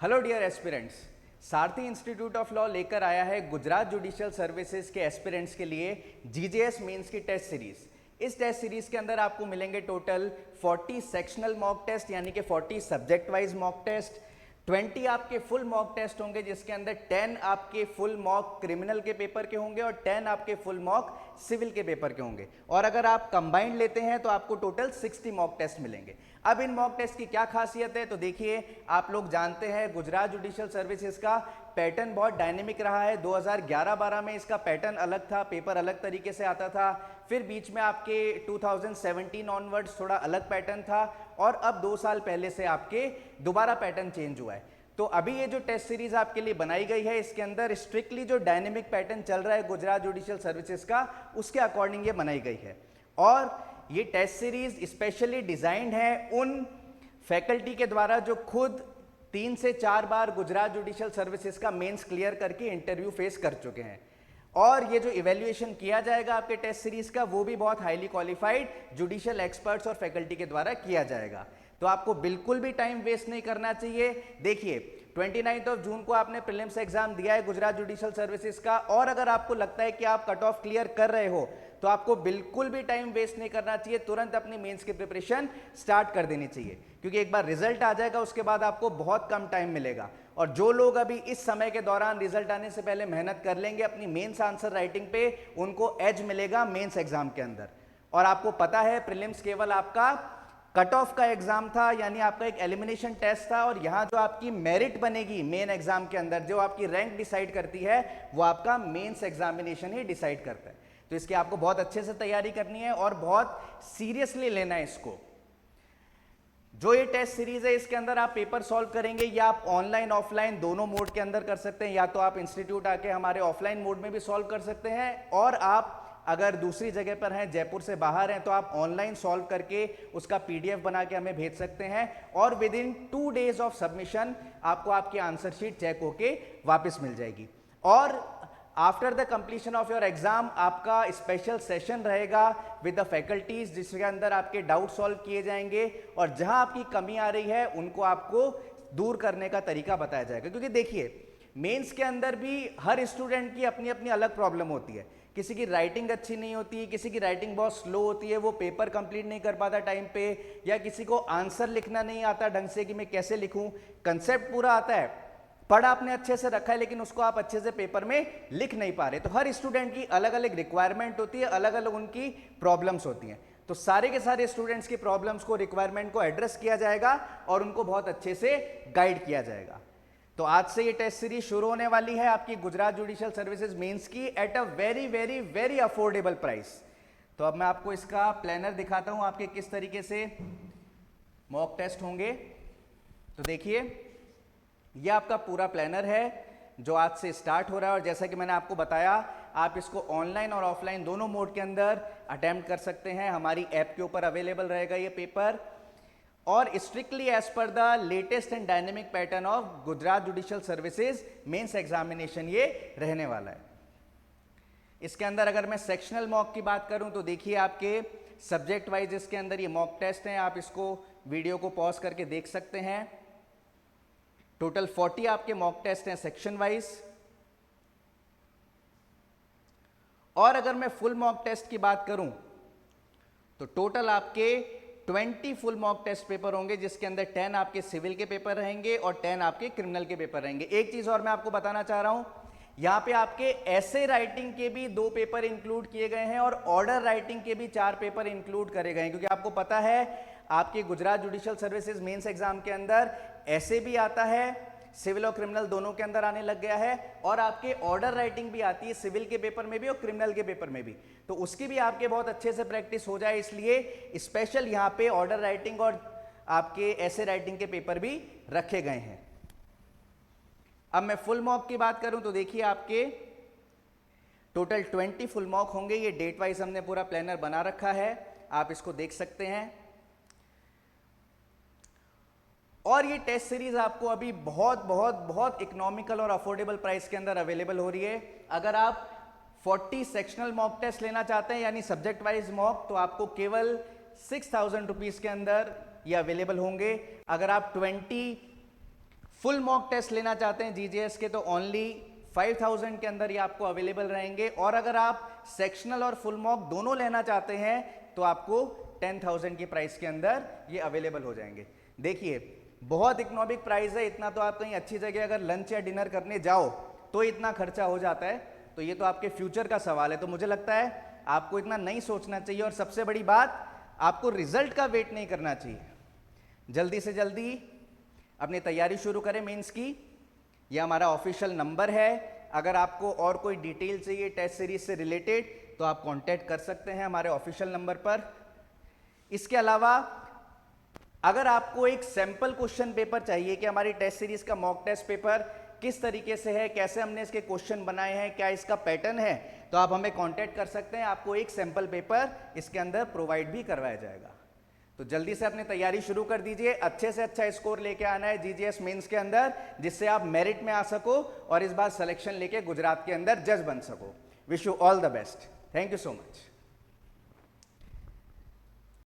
Hello dear aspirants, Sarathi institute of law लेकर आया है गुजरात जुडिशियल सर्विसेज के एस्पिरेंट्स के लिए जीजेएस मेंस की टेस्ट सीरीज। इस टेस्ट सीरीज के अंदर आपको मिलेंगे टोटल 40 सेक्शनल मॉक टेस्ट यानी कि 40 सब्जेक्ट वाइज मॉक टेस्ट, 20 आपके फुल मॉक टेस्ट होंगे जिसके अंदर 10 आपके फुल मॉक क्रिमिनल के पेपर के होंगे और 10 आपके फुल मॉक सिविल के पेपर के होंगे। और अगर आप कंबाइंड लेते हैं तो आपको टोटल 60 मॉक टेस्ट मिलेंगे। अब इन मॉक टेस्ट की क्या खासियत है तो देखिए, आप लोग जानते हैं गुजरात जुडिशियल सर्विसेज का पैटर्न बहुत डायनेमिक रहा है। 2011-12 में इसका पैटर्न अलग था, पेपर अलग तरीके से आता था, फिर बीच में आपके 2017 ऑनवर्ड्स थोड़ा अलग पैटर्न था और अब 2 साल पहले से आपके दोबारा पैटर्न चेंज हुआ है। तो अभी ये जो टेस्ट सीरीज आपके लिए बनाई गई है इसके अंदर स्ट्रिक्टली जो डायनेमिक पैटर्न चल रहा है गुजरात जुडिशियल सर्विसेज का उसके अकॉर्डिंग ये बनाई गई है। और ये टेस्ट सीरीज स्पेशली डिजाइंड है उन फैकल्टी के द्वारा जो खुद 3 से 4 बार गुजरात जुडिशियल सर्विसेज का मेंस क्लियर करके इंटरव्यू फेस कर चुके हैं। और ये जो इवैल्यूएशन किया जाएगा आपके टेस्ट सीरीज का वो भी बहुत हाईली क्वालिफाइड जुडिशियल एक्सपर्ट्स और फैकल्टी के द्वारा किया जाएगा। तो आपको बिल्कुल भी टाइम वेस्ट नहीं करना चाहिए। देखिए, 29 जून को आपने प्रीलिम्स एग्जाम दिया है गुजरात जुडिशियल सर्विसेज का, और अगर आपको लगता है कि आप कट ऑफ क्लियर कर रहे हो तो आपको बिल्कुल भी टाइम वेस्ट नहीं करना चाहिए, तुरंत अपनी मेंस की प्रिपरेशन स्टार्ट कर देनी चाहिए, क्योंकि एक बार रिजल्ट आ जाएगा उसके बाद आपको बहुत कम टाइम मिलेगा। और जो लोग अभी इस समय के दौरान रिजल्ट आने से पहले मेहनत कर लेंगे अपनी मेंस आंसर राइटिंग पे, उनको एज मिलेगा मेंस एग्जाम के अंदर। और आपको पता है प्रीलिम्स केवल आपका कट ऑफ का एग्जाम था, यानी आपका एक एलिमिनेशन टेस्ट था, और यहां जो आपकी मेरिट बनेगी मेन एग्जाम के अंदर, जो आपकी रैंक डिसाइड करती है वो आपका मेंस एग्जामिनेशन ही डिसाइड करता है। तो इसकी आपको बहुत अच्छे से तैयारी करनी है और बहुत सीरियसली लेना है इसको। जो ये टेस्ट सीरीज है इसके अंदर आप पेपर सॉल्व करेंगे, या आप ऑनलाइन ऑफलाइन दोनों मोड के अंदर कर सकते हैं, या तो आप इंस्टीट्यूट आके हमारे ऑफलाइन मोड में भी सॉल्व कर सकते हैं, और आप अगर दूसरी जगह पर हैं, जयपुर से बाहर हैं, तो आप ऑनलाइन सॉल्व करके उसका पीडीएफ बना के हमें भेज सकते हैं, और with in 2 days of submission आपको आपकी आंसर शीट चेक होके वापस मिल जाएगी। और after the completion of your exam आपका स्पेशल सेशन रहेगा विद द फैकल्टीज, जिसके अंदर आपके डाउट सॉल्व किए जाएंगे और जहां आपकी कमी आ रही है उनको आपको दूर करने का तरीका बताया जाएगा। क्योंकि देखिए, मेंस के अंदर भी हर स्टूडेंट की अपनी अपनी अलग प्रॉब्लम होती है। किसी की राइटिंग अच्छी नहीं होती, किसी की राइटिंग बहुत स्लो होती है, वो पेपर कंप्लीट नहीं कर पाता टाइम पे, या किसी को आंसर लिखना नहीं आता ढंग से कि मैं कैसे लिखूं। कंसेप्ट पूरा आता है, पढ़ा आपने अच्छे से रखा है, लेकिन उसको आप अच्छे से पेपर में लिख नहीं पा रहे। तो हर स्टूडेंट की अलग अलग रिक्वायरमेंट होती है, अलग अलग उनकी प्रॉब्लम्स होती हैं। तो सारे के सारे स्टूडेंट्स की प्रॉब्लम्स को, रिक्वायरमेंट को एड्रेस किया जाएगा और उनको बहुत अच्छे से गाइड किया जाएगा। तो आज से ये टेस्ट सीरीज शुरू होने वाली है आपकी गुजरात जुडिशियल सर्विसेज मेंस की at a very very very affordable price. तो अब मैं आपको इसका प्लानर दिखाता हूं आपके किस तरीके से मॉक टेस्ट होंगे। तो देखिए, ये आपका पूरा प्लानर है जो आज से स्टार्ट हो रहा है, और जैसा कि मैंने आपको बताया आप इसको ऑनलाइन और ऑफलाइन दोनों मोड के अंदर अटेम्प्ट कर सकते हैं। हमारी ऐप के ऊपर अवेलेबल रहेगा ये पेपर, और strictly as per the latest and dynamic pattern of Gujarat judicial services mains examination ये रहने वाला है। इसके अंदर अगर मैं सेक्शनल मॉक की बात करूं तो देखिए, आपके सब्जेक्ट वाइज इसके अंदर ये मॉक टेस्ट हैं, आप इसको वीडियो को पॉज करके देख सकते हैं। टोटल 40 आपके मॉक टेस्ट हैं सेक्शन वाइज। और अगर मैं फुल मॉक टेस्ट की बात करूं तो टोटल आपके 20 फुल मॉक टेस्ट पेपर होंगे, जिसके अंदर 10 आपके सिविल के पेपर रहेंगे और 10 आपके क्रिमिनल के पेपर रहेंगे। एक चीज और मैं आपको बताना चाह रहा हूं, यहां पे आपके ऐसे राइटिंग के भी 2 पेपर इंक्लूड किए गए हैं और ऑर्डर राइटिंग के भी 4 पेपर इंक्लूड करे गए हैं, क्योंकि आपको पता है आपके Gujarat judicial services mains exam के अंदर ऐसे भी आता है, सिविल और क्रिमिनल दोनों के अंदर आने लग गया है, और आपके ऑर्डर राइटिंग भी आती है सिविल के पेपर में भी और क्रिमिनल के पेपर में भी। तो उसकी भी आपके बहुत अच्छे से प्रैक्टिस हो जाए, इसलिए स्पेशल यहां पे ऑर्डर राइटिंग और आपके ऐसे राइटिंग के पेपर भी रखे गए हैं। अब मैं फुल मॉक की बात करूं तो देखिए, आपके टोटल 20 फुल मॉक होंगे। ये डेट वाइज हमने पूरा प्लानर बना रखा है, आप इसको देख सकते हैं। और ये टेस्ट सीरीज आपको अभी बहुत बहुत बहुत इकोनॉमिकल और अफोर्डेबल प्राइस के अंदर अवेलेबल हो रही है। अगर आप 40 सेक्शनल मॉक टेस्ट लेना चाहते हैं यानी सब्जेक्ट वाइज मॉक, तो आपको केवल 6000 रुपीज के अंदर ये अवेलेबल होंगे। अगर आप 20 फुल मॉक टेस्ट लेना चाहते हैं जीजीएस के तो ओनली 5000 के अंदर ये आपको अवेलेबल रहेंगे, और अगर आप सेक्शनल और फुल मॉक दोनों लेना चाहते हैं तो आपको 10,000 की प्राइस के अंदर ये अवेलेबल हो जाएंगे। देखिए बहुत इकोनॉमिक प्राइस है, इतना तो आप कहीं अच्छी जगह अगर लंच या डिनर करने जाओ तो इतना खर्चा हो जाता है, तो ये तो आपके फ्यूचर का सवाल है। तो मुझे लगता है आपको इतना नहीं सोचना चाहिए, और सबसे बड़ी बात आपको रिजल्ट का वेट नहीं करना चाहिए। जल्दी से जल्दी अपनी तैयारी शुरू करें मेंस की। ये हमारा ऑफिशियल नंबर है, अगर आपको और कोई डिटेल चाहिए टेस्ट सीरीज से रिलेटेड तो आप कांटेक्ट कर सकते हैं हमारे ऑफिशियल नंबर पर। इसके अलावा अगर आपको एक सैंपल क्वेश्चन पेपर चाहिए कि हमारी टेस्ट सीरीज का मॉक टेस्ट पेपर किस तरीके से है, कैसे हमने इसके क्वेश्चन बनाए हैं, क्या इसका पैटर्न है, तो आप हमें कांटेक्ट कर सकते हैं। आपको एक सैंपल पेपर इसके अंदर प्रोवाइड भी करवाया जाएगा। तो जल्दी से अपनी तैयारी शुरू कर दीजिए, अच्छे से अच्छा स्कोर लेके आना है जीजीएस मेंस के अंदर, जिससे आप मेरिट में आ सको और इस बार सिलेक्शन लेके गुजरात के अंदर जज बन सको। Wish you all the best. Thank you so much.